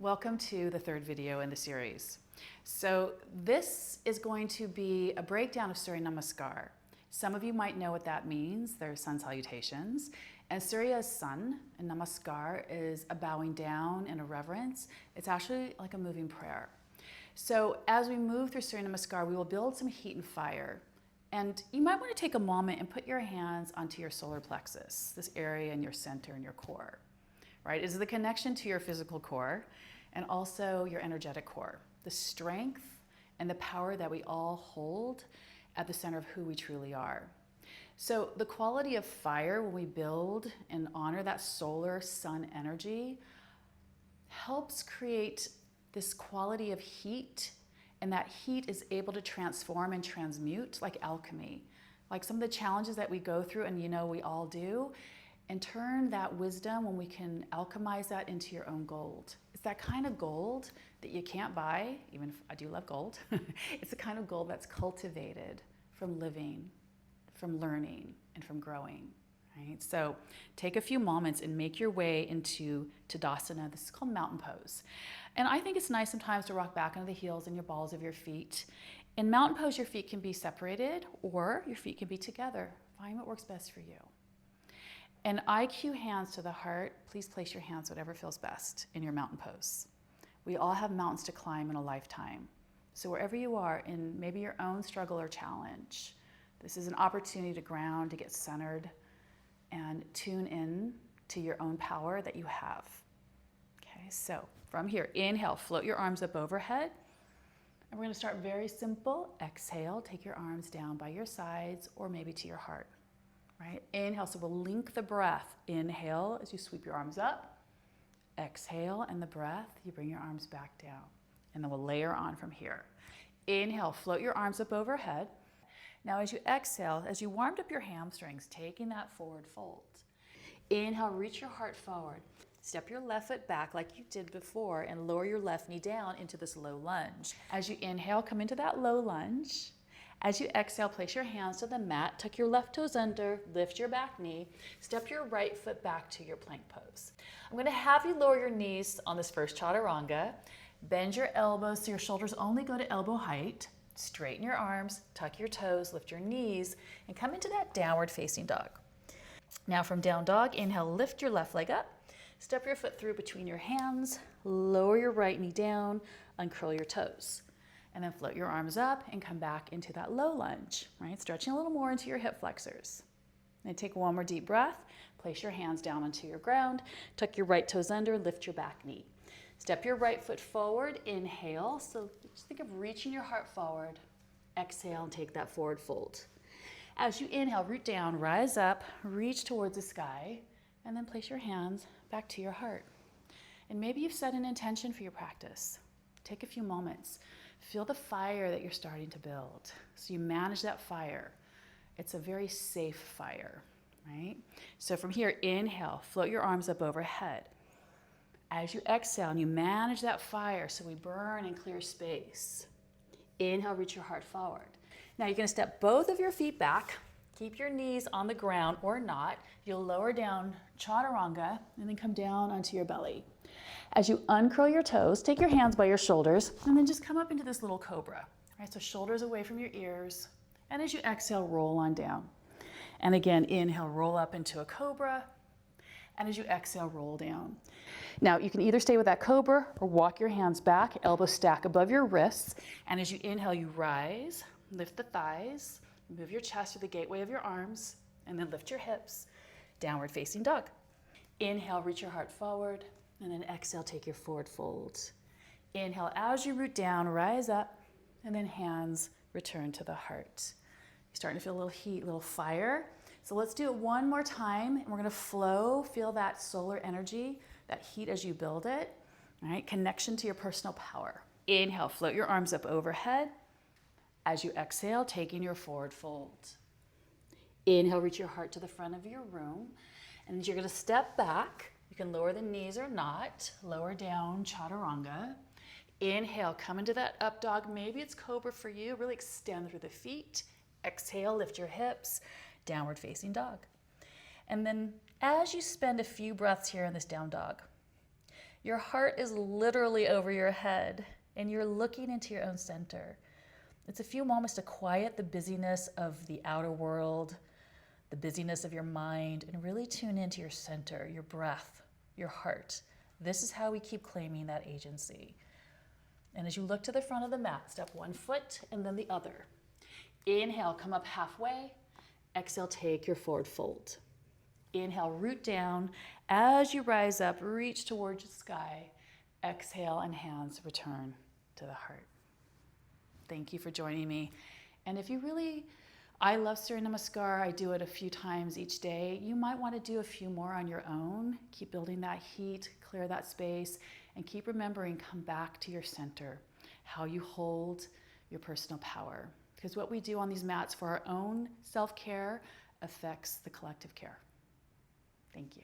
Welcome to the third video in the series. So this is going to be a breakdown of Surya Namaskar. Some of you might know what that means. There's Sun Salutations. And Surya is sun, and Namaskar is a bowing down and a reverence. It's actually like a moving prayer. So as we move through Surya Namaskar, we will build some heat and fire. And you might want to take a moment and put your hands onto your solar plexus, this area in your center and your core. Right? Is the connection to your physical core and also your energetic core, the strength and the power that we all hold at the center of who we truly are. So the quality of fire when we build and honor that solar sun energy helps create this quality of heat, and that heat is able to transform and transmute like alchemy, like some of the challenges that we go through, and you know we all do, and turn that wisdom when we can alchemize that into your own gold. It's that kind of gold that you can't buy, even if I do love gold. It's the kind of gold that's cultivated from living, from learning, and from growing. Right? So take a few moments and make your way into Tadasana. This is called mountain pose. And I think it's nice sometimes to rock back onto the heels and your balls of your feet. In mountain pose, your feet can be separated or your feet can be together. Find what works best for you. And I cue hands to the heart. Please place your hands whatever feels best in your mountain pose. We all have mountains to climb in a lifetime. So wherever you are in maybe your own struggle or challenge, this is an opportunity to ground, to get centered, and tune in to your own power that you have. Okay, so from here, inhale, float your arms up overhead. And we're going to start very simple. Exhale, take your arms down by your sides or maybe to your heart. Right? Inhale, so we'll link the breath. Inhale as you sweep your arms up. Exhale, and the breath, you bring your arms back down. And then we'll layer on from here. Inhale, float your arms up overhead. Now as you exhale, as you warmed up your hamstrings, taking that forward fold. Inhale, reach your heart forward. Step your left foot back like you did before and lower your left knee down into this low lunge. As you inhale, come into that low lunge. As you exhale, place your hands to the mat, tuck your left toes under, lift your back knee, step your right foot back to your plank pose. I'm going to have you lower your knees on this first chaturanga, bend your elbows so your shoulders only go to elbow height, straighten your arms, tuck your toes, lift your knees, and come into that downward facing dog. Now from down dog, inhale, lift your left leg up, step your foot through between your hands, lower your right knee down, uncurl your toes. And then float your arms up and come back into that low lunge, right? Stretching a little more into your hip flexors. And take one more deep breath. Place your hands down onto your ground. Tuck your right toes under, lift your back knee. Step your right foot forward, inhale. So just think of reaching your heart forward. Exhale and take that forward fold. As you inhale, root down, rise up, reach towards the sky, and then place your hands back to your heart. And maybe you've set an intention for your practice. Take a few moments. Feel the fire that you're starting to build. So you manage that fire. It's a very safe fire, right? So from here, inhale, float your arms up overhead. As you exhale, and you manage that fire, so we burn and clear space. Inhale, reach your heart forward. Now you're going to step both of your feet back. Keep your knees on the ground or not. You'll lower down chaturanga and then come down onto your belly. As you uncurl your toes, take your hands by your shoulders and then just come up into this little cobra. Right, so shoulders away from your ears. And as you exhale, roll on down. And again, inhale, roll up into a cobra. And as you exhale, roll down. Now you can either stay with that cobra or walk your hands back, elbows stack above your wrists. And as you inhale, you rise, lift the thighs, move your chest to the gateway of your arms, and then lift your hips, downward facing dog. Inhale, reach your heart forward, and then exhale, take your forward fold. Inhale, as you root down, rise up, and then hands return to the heart. You're starting to feel a little heat, a little fire. So let's do it one more time, and we're gonna flow, feel that solar energy, that heat as you build it, all right? Connection to your personal power. Inhale, float your arms up overhead. As you exhale, taking your forward fold. Inhale, reach your heart to the front of your room. And you're gonna step back. You can lower the knees or not. Lower down, chaturanga. Inhale, come into that up dog. Maybe it's cobra for you. Really extend through the feet. Exhale, lift your hips. Downward facing dog. And then as you spend a few breaths here in this down dog, Your heart is literally over your head, and you're looking into your own center. It's a few moments to quiet the busyness of the outer world, the busyness of your mind, and really tune into your center, your breath, your heart. This is how we keep claiming that agency. And as you look to the front of the mat, step one foot and then the other. Inhale, come up halfway. Exhale, take your forward fold. Inhale, root down. As you rise up, reach towards the sky. Exhale, and hands return to the heart. Thank you for joining me. And if you really, I love Surya Namaskar. I do it a few times each day. You might want to do a few more on your own. Keep building that heat, clear that space, and keep remembering, come back to your center, how you hold your personal power. Because what we do on these mats for our own self-care affects the collective care. Thank you.